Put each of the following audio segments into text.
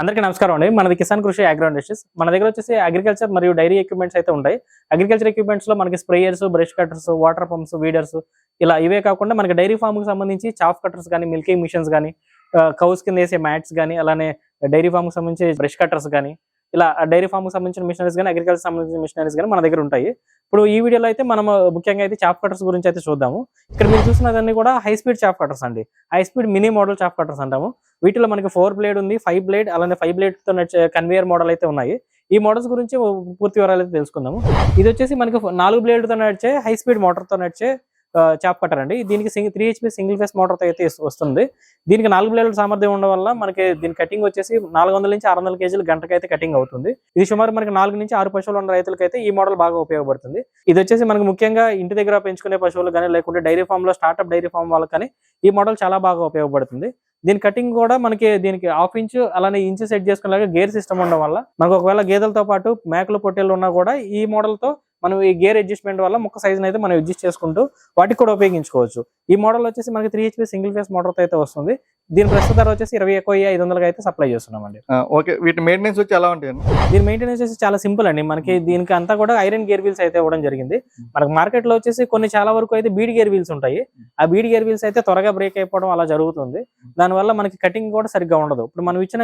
అందరికీ నమస్కారం అండి. మనది కిసాన్ కృషి అగ్రో ఇండస్ట్రీస్. మన దగ్గర వచ్చేసి అగ్రికల్చర్ మరియు డైరీ ఎక్విప్మెంట్స్ అయితే ఉంటాయి. అగ్రికల్చర్ ఎక్విప్మెంట్స్ లో మనకి sprayers, brush cutters, water pumps, weeders ఇలా ఇవే కాకుండా మనకి డైరీ ఫార్మ్ కి సంబంధించి చాఫ్ కట్టర్స్ కానీ, మిల్కింగ్ మిషన్స్ కానీ, కౌస్ కింద వేసే మ్యాట్స్ కానీ, అలానే డైరీ ఫార్మ్ కి సంబంధించి బ్రష్ కట్టర్స్ కానీ, ఇలా డైరీ ఫార్మ్ కి సంబంధించిన మిషనరీస్ కానీ, అగ్రికల్చర్ సంబంధించిన మిషనరీస్ కానీ మన దగ్గర ఉంటాయి. ఇప్పుడు ఈ వీడియోలో అయితే మనం ముఖ్యంగా అయితే చాఫ్ కట్టర్స్ గురించి అయితే చూద్దాము. ఇక్కడ మీరు చూసినదన్నీ కూడా హై స్పీడ్ చాఫ్ కట్టర్స్ అండి. High speed mini model chaff cutters అంటాము. వీటిలో మనకి 4 బ్లేడ్ ఉంది, 5 బ్లేడ్, అలానే 5 బ్లేడ్ తో నడిచే కన్వేయర్ మోడల్ అయితే ఉన్నాయి. ఈ మోడల్స్ గురించి పూర్తి వివరాలు అయితే తెలుసుకుందాము. ఇది వచ్చేసి మనకి 4 బ్లేడ్ తో నడిచే హై స్పీడ్ మోటార్ తో నడిచే చాప్ కట్టర్ అండి. దీనికి 3 HP సింగిల్ ఫేస్ మోటార్ తో అయితే వస్తుంది. దీనికి 4 బ్లేడ్ల సామర్థ్యం ఉండడం వల్ల మనకి దీని కటింగ్ వచ్చేసి 400 నుంచి 600 కేజీలు గంటకి అయితే కటింగ్ అవుతుంది. ఇది సుమారు మనకి 4 నుంచి 6 పశువులు ఉన్న రైతులకైతే ఈ మోడల్ బాగా ఉపయోగపడుతుంది. ఇది వచ్చేసి మనకి ముఖ్యంగా ఇంటి దగ్గర పెంచుకునే పశువులు కానీ, లేకుంటే డైరీ ఫామ్ లో స్టార్ట్అప్ డైరీ ఫామ్ వాళ్ళకి కానీ ఈ మోడల్ చాలా బాగా ఉపయోగపడుతుంది. దీని కటింగ్ కూడా మనకి దీనికి 1/2 ఇంచ్ అలానే ఇంచ్ సెట్ చేసుకునేలాగా గేర్ సిస్టమ్ ఉండడం వల్ల మనకు ఒకవేళ గేదెలతో పాటు మేకలు, పొట్టేళ్ళు ఉన్నా కూడా ఈ మోడల్ తో మనం ఈ గేర్ అడ్జస్ట్మెంట్ వల్ల ముక్క సైజుని అయితే మనం అడ్జస్ట్ చేసుకుంటూ వాటికి కూడా ఉపయోగించుకోవచ్చు. ఈ మోడల్ వచ్చేసి మనకి 3 HP సింగిల్ ఫేస్ మోటార్ అయితే వస్తుంది. దీని ప్రస్తుత ధర వచ్చేసి 21,500 అయితే సప్లై చేస్తున్నామండి. ఓకే, వీటి మెయింటెనెన్స్ వచ్చి ఎలా ఉంటాయండి? దీని మెయింటెనెన్స్ వచ్చేసి చాలా సింపుల్ అండి. మనకి దీనికి అంతా కూడా ఐరన్ గేర్ వీల్స్ అయితే ఇవ్వడం జరిగింది. మనకి మార్కెట్ లో వచ్చేసి కొన్ని చాలా వరకు అయితే బీడ్ గేర్ వీల్స్ ఉంటాయి. ఆ బీడ్ గేర్ వీల్స్ అయితే త్వరగా బ్రేక్ అయిపోవడం అలా జరుగుతుంది. దానివల్ల మనకి కటింగ్ కూడా సరిగ్గా ఉండదు. ఇప్పుడు మనం ఇచ్చిన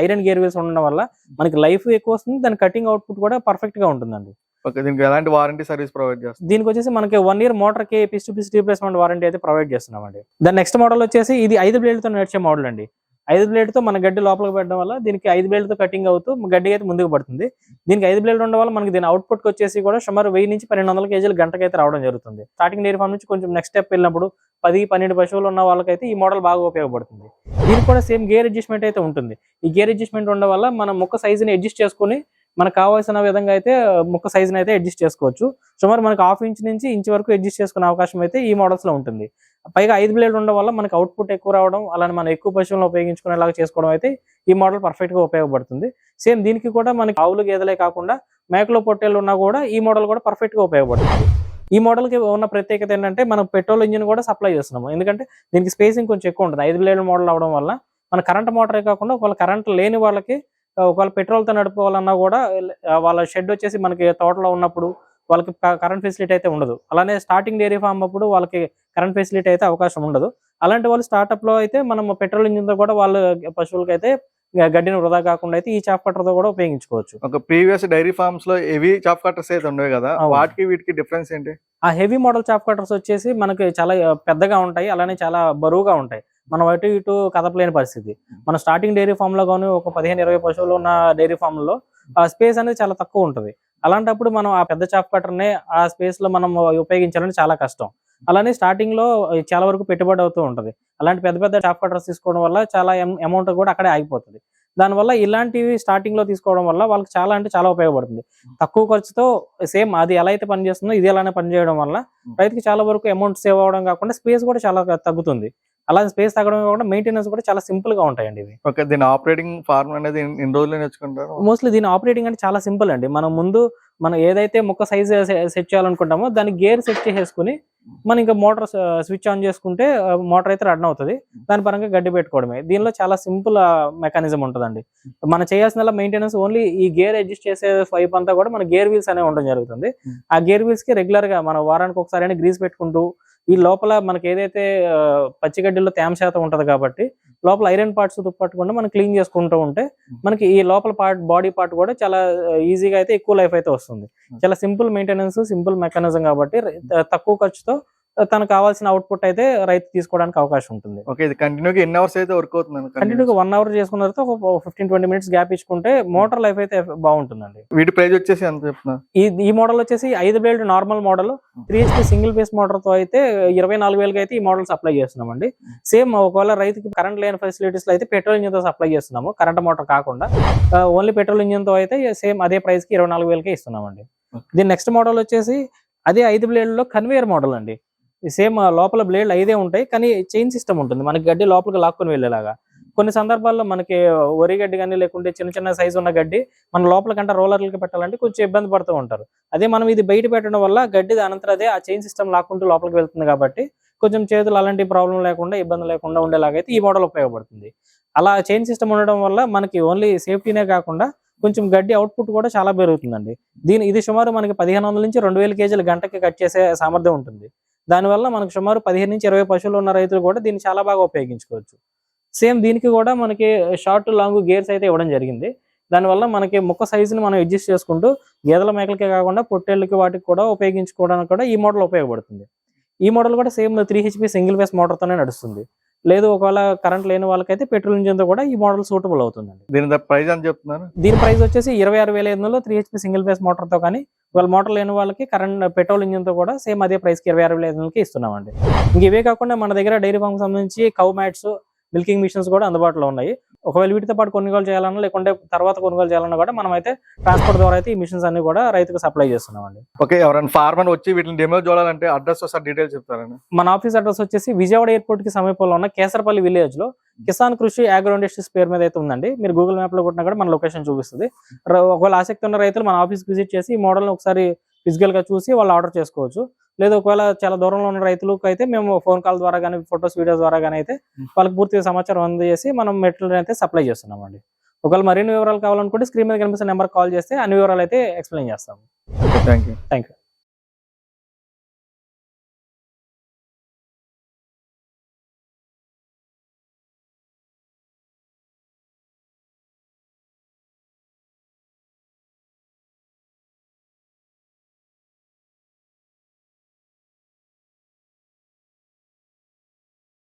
ఐరన్ గేర్ వీల్స్ ఉండడం వల్ల మనకి లైఫ్ ఎక్కువ వస్తుంది, దాని కటింగ్ అవుట్పుట్ కూడా పర్ఫెక్ట్ గా ఉంటుందండి. ఓకే, దీనికి ఎలాంటి వారంటీ సర్వీస్ ప్రొవైడ్ చేస్తారు? దీనికి వచ్చేసి మనకి 1 year మోటార్ కి piece to piece replacement warranty అయితే ప్రొవైడ్ చేస్తున్నామండి. దాని నెక్స్ట్ మోడల్ వచ్చేసి ఇది 5 బ్లేడ్ తో నడిచే మోడల్ అండి. 5 బ్లేడ్ తో మన గడ్డి లోపలికి పెట్టడం వల్ల దీనికి 5 బ్లేడ్ తో కటింగ్ అవుతూ గడ్డి అయితే ముందుకు పడుతుంది. దీనికి 5 బ్లేడ్ ఉండడం వల్ల మనకి దీని అవుట్పుట్ వచ్చేసి కూడా సుమారు 1000 నుంచి 1200 కేజీలు గంటకి అయితే రావడం జరుగుతుంది. స్టార్టింగ్ డైరీ ఫామ్ నుంచి కొంచెం నెక్స్ట్ స్టెప్ వెళ్ళినప్పుడు 10-12 పశువులు ఉన్న వాళ్ళకైతే ఈ మోడల్ బాగా ఉపయోగపడుతుంది. దీనికి కూడా సేమ్ గేర్ అడ్జస్ట్మెంట్ అయితే ఉంటుంది. ఈ గేర్ అడ్జస్ట్మెంట్ ఉండడం వల్ల మనం ముక్క సైజుని అడ్జస్ట్ చేసుకుని మనకు కావాల్సిన విధంగా అయితే ముక్క సైజుని అయితే అడ్జస్ట్ చేసుకోవచ్చు. సుమారు మనకు 1/2 ఇంచ్ నుంచి ఇంచ్ వరకు అడ్జస్ట్ చేసుకునే అవకాశం అయితే ఈ మోడల్స్ లో ఉంటుంది. పైగా 5 బ్లేడ్ ఉండడం వల్ల మనకి అవుట్పుట్ ఎక్కువ రావడం, అలానే మనం ఎక్కువ పశువులను ఉపయోగించుకునేలాగా చేసుకోవడం అయితే ఈ మోడల్ పర్ఫెక్ట్ గా ఉపయోగపడుతుంది. సేమ్ దీనికి కూడా మనకి ఆవులు, గేదెలే కాకుండా మేకలు, పొట్టేళ్ళు ఉన్నా కూడా ఈ మోడల్ కూడా పర్ఫెక్ట్ గా ఉపయోగపడుతుంది. ఈ మోడల్ కి ఉన్న ప్రత్యేకత ఏంటంటే మనం పెట్రోల్ ఇంజిన్ కూడా సప్లై చేస్తున్నాము. ఎందుకంటే దీనికి స్పేసింగ్ కొంచెం ఎక్కువ ఉంటుంది. 5 బ్లేడ్ మోడల్ అవడం వల్ల మన కరెంట్ మోటరే కాకుండా ఒకవేళ కరెంట్ లేని వాళ్ళకి ఒకవేళ పెట్రోల్ తో నడుపుకోవాలన్నా కూడా వాళ్ళ షెడ్ వచ్చేసి మనకి తోటలో ఉన్నప్పుడు వాళ్ళకి కరెంట్ ఫెసిలిటీ అయితే ఉండదు. అలానే స్టార్టింగ్ డైరీ ఫామ్ అప్పుడు వాళ్ళకి కరెంట్ ఫెసిలిటీ అయితే అవకాశం ఉండదు. అలాంటి వాళ్ళు స్టార్ట్అప్ లో అయితే మనం పెట్రోల్ ఇంజిన్ తో కూడా వాళ్ళ పశువులకి అయితే గడ్డిని వృధా కాకుండా అయితే ఈ చాప్ కట్టర్ తో కూడా ఉపయోగించుకోవచ్చు. ఒక ప్రీవియస్ డైరీ ఫార్మ్స్ లో హెవీ చాప్ కట్టర్స్ అయితే ఉండేవి కదా, వాటికి వీటికి డిఫరెన్స్ ఏంటి? ఆ హెవీ మోడల్ చాప్ కట్టర్స్ వచ్చేసి మనకి చాలా పెద్దగా ఉంటాయి, అలానే చాలా బరువుగా ఉంటాయి. మనం అటు ఇటు కదపలేని పరిస్థితి. మన స్టార్టింగ్ డైరీ ఫామ్ లో కానీ ఒక 15-20 పశువులు ఉన్న డైరీ ఫామ్ లో ఆ స్పేస్ అనేది చాలా తక్కువ ఉంటుంది. అలాంటప్పుడు మనం ఆ పెద్ద చాప్ కట్టర్ ని ఆ స్పేస్ లో మనం ఉపయోగించాలని చాలా కష్టం. అలానే స్టార్టింగ్ లో చాలా వరకు పెట్టుబడి అవుతూ ఉంటది. అలాంటి పెద్ద పెద్ద చాప్ కట్టర్స్ తీసుకోవడం వల్ల చాలా అమౌంట్ కూడా అక్కడే ఆగిపోతుంది. దానివల్ల ఇలాంటివి స్టార్టింగ్ లో తీసుకోవడం వల్ల వాళ్ళకి చాలా అంటే చాలా ఉపయోగపడుతుంది. తక్కువ ఖర్చుతో సేమ్ అది ఎలా అయితే పనిచేస్తుందో ఇది అలానే పనిచేయడం వల్ల రైతుకి చాలా వరకు అమౌంట్ సేవ్ అవ్వడం కాకుండా స్పేస్ కూడా చాలా తగ్గుతుంది. అలా స్పేస్ తగ్గడం కాకుండా మెయింటెనెన్స్ కూడా చాలా సింపుల్ గా ఉంటాయండి ఇవి. ఓకే, దీని ఆపరేటింగ్ ఫార్మ్ అనేది ఎన్ని రోజులు నేర్చుకుంటారు? మోస్ట్లీ దీని ఆపరేటింగ్ అంటే చాలా సింపుల్ అండి. మనం ఏదైతే ముక్క సైజ్ సెట్ చేయాలనుకుంటామో దానికి గేర్ సెట్ చేసేసుకుని మనం ఇంకా మోటార్ స్విచ్ ఆన్ చేసుకుంటే మోటార్ అయితే రన్ అవుతుంది. దాని పరంగా గడ్డి పెట్టుకోవడమే. దీనిలో చాలా సింపుల్ మెకానిజం ఉంటుందండి. మనం చేయాల్సిన మెయింటెనెన్స్ ఓన్లీ ఈ గేర్ అడ్జస్ట్ చేసే పైప్ అంతా కూడా మన గేర్ వీల్స్ అనేవి ఉండడం జరుగుతుంది. ఆ గేర్ వీల్స్ కి రెగ్యులర్ గా మనం వారానికి ఒకసారి గ్రీస్ పెట్టుకుంటూ ఈ లోపల మనకి ఏదైతే పచ్చిగడ్డిలో తేమ శాతం ఉంటది కాబట్టి లోపల ఐరన్ పార్ట్స్ తుప్పట్టకుండా మనం క్లీన్ చేసుకుంటూ ఉంటే మనకి ఈ లోపల పార్ట్, బాడీ పార్ట్ కూడా చాలా ఈజీగా అయితే ఎక్కువ లైఫ్ అయితే వస్తుంది. చాలా సింపుల్ మెయింటెనెన్స్, సింపుల్ మెకానిజం కాబట్టి తక్కువ ఖర్చుతో తనకు కావాల్సిన అవుట్పుట్ అయితే రైతు తీసుకోవడానికి అవకాశం ఉంటుంది. ఓకే, ఇది కంటిన్యూగా ఎన్ని అవర్స్ అయితే వర్క్ అవుతుంది? కంటిన్యూగా 1 hour చేసుకున్న తర్వాత ఒక 15-20 minutes గ్యాప్ ఇచ్చుకుంటే మోటార్ లైఫ్ అయితే బాగుంటుందండి. వీటి ప్రైస్ వచ్చేసి ఎంత చెప్తున్నారు? ఈ మోడల్ వచ్చేసి 5 blade normal model 3 HP single phase motor తో అయితే 24,000 అయితే ఈ మోడల్ సప్లై చేస్తున్నామండి. సేమ్ ఒకవేళ రైతుకి కరెంట్ లేని ఫెసిలిటీస్ లో అయితే పెట్రోల్ ఇంజిన్ తో సప్లై చేస్తున్నాము. కరెంట్ మోటార్ కాకుండా ఓన్లీ పెట్రోల్ ఇంజిన్ తో అయితే సేమ్ అదే ప్రైస్ కి 24,000 ఇస్తున్నామండి. దీని నెక్స్ట్ మోడల్ వచ్చేసి అదే 5 బ్లేడ్ లో కన్వేయర్ మోడల్ అండి. సేమ్ లోపల బ్లేడ్లు 5 ఉంటాయి, కానీ చైన్ సిస్టమ్ ఉంటుంది. మనకి గడ్డి లోపలికి లాక్కొని వెళ్ళేలాగా. కొన్ని సందర్భాల్లో మనకి వరి గడ్డి కానీ లేకుంటే చిన్న చిన్న సైజు ఉన్న గడ్డి మన లోపల కంటే రోలర్లకి పెట్టాలంటే కొంచెం ఇబ్బంది పడుతూ ఉంటారు. అదే మనం ఇది బయట పెట్టడం వల్ల గడ్డి అనంతరం అదే ఆ చైన్ సిస్టమ్ లాక్కుంటూ లోపలికి వెళ్తుంది కాబట్టి కొంచెం చేతులు అలాంటి ప్రాబ్లం లేకుండా, ఇబ్బంది లేకుండా ఉండేలాగైతే ఈ మోడల్ ఉపయోగపడుతుంది. అలా చైన్ సిస్టమ్ ఉండడం వల్ల మనకి ఓన్లీ సేఫ్టీనే కాకుండా కొంచెం గడ్డి అవుట్పుట్ కూడా చాలా పెరుగుతుందండి. ఇది సుమారు మనకి 1500 నుంచి 2000 కేజీల గంటకి కట్ చేసే సామర్థ్యం ఉంటుంది. దానివల్ల మనకు సుమారు 15 నుంచి 20 పశువులు ఉన్న రైతులు కూడా దీన్ని చాలా బాగా ఉపయోగించుకోవచ్చు. సేమ్ దీనికి కూడా మనకి షార్ట్ లాంగ్ గేర్స్ అయితే ఇవ్వడం జరిగింది. దానివల్ల మనకి ముక్క సైజుని మనం అడ్జస్ట్ చేసుకుంటూ గేదెల మేకలకే కాకుండా పొట్టేళ్ళకి వాటికి కూడా ఉపయోగించుకోవడానికి కూడా ఈ మోడల్ ఉపయోగపడుతుంది. ఈ మోడల్ కూడా సేమ్ 3 HP సింగిల్ ఫేస్ మోటార్తోనే నడుస్తుంది. లేదు ఒకవేళ కరెంట్ లేని వాళ్ళకైతే పెట్రోల్ ఇంజిన్తో కూడా ఈ మోడల్ సూటబుల్ అవుతుందండి. దీని ప్రైస్ అని చెప్తున్నారు. దీని ప్రైస్ వచ్చేసి 26,500 3 HP సింగిల్ ఫేస్ మోటార్తో, కానీ వాళ్ళ మోటార్ లేని వాళ్ళకి కరెంట్ పెట్రోల్ ఇంజిన్తో కూడా సేమ్ అదే ప్రైస్కి 26,500కి ఇస్తున్నామండి. ఇంక ఇవే కాకుండా మన దగ్గర డైరీ ఫార్మ్ సంబంధించి కౌ మ్యాట్స్, మిల్కింగ్ మిషన్స్ కూడా అందుబాటులో ఉన్నాయి. ఒకవేళ వీటితో పాటు కొనుగోలు చేయాలన్నా లేకుంటే తర్వాత కొనుగోలు చేయాలన్నా కూడా మనం అయితే ట్రాన్స్పోర్ట్ ద్వారా అయితే ఈ మిషన్స్ అన్ని కూడా రైతుకు సప్లై చేస్తున్నామండి. ఓకే, ఎవరైనా ఫార్మర్ వచ్చి వీటిని డెమో చూడాలంటే అడ్రస్ ఒకసారి డీటెయిల్స్ చెప్తారండి. మన ఆఫీస్ అడ్రస్ వచ్చేసి విజయవాడ ఎయిర్పోర్ట్ కి సమీపంలో ఉన్న కేసరపల్లి విలేజ్ లో కిసాన్ కృషి అగ్రో ఇండస్ట్రీస్ పేరు మీద అయితే ఉందండి. మీరు గూగుల్ మ్యాప్ లో కొట్టినా కూడా మన లొకేషన్ చూపిస్తుంది. ఒకవేళ ఆసక్తి ఉన్న రైతులు మన ఆఫీస్ విజిట్ చేసి ఈ మోడల్ ఒకసారి ఫిజికల్ గా చూసి వాళ్ళు ఆర్డర్ చేసుకోవచ్చు. లేదా ఒకవేళ చాలా దూరంలో ఉన్న రైతులకు అయితే మేము ఫోన్ కాల్ ద్వారా కానీ ఫొటోస్ వీడియోస్ ద్వారా కానీ అయితే వాళ్ళకి పూర్తిగా సమాచారం అందజేసి మనం మెటీరియల్ అయితే సప్లై చేస్తున్నామండి. ఒకవేళ మరిన్ని వివరాలు కావాలనుకుంటే స్క్రీన్ మీద కనిపిస్తున్న నెంబర్ కాల్ చేస్తే అన్ని వివరాలు అయితే ఎక్స్ప్లెయిన్ చేస్తాము. Thank you.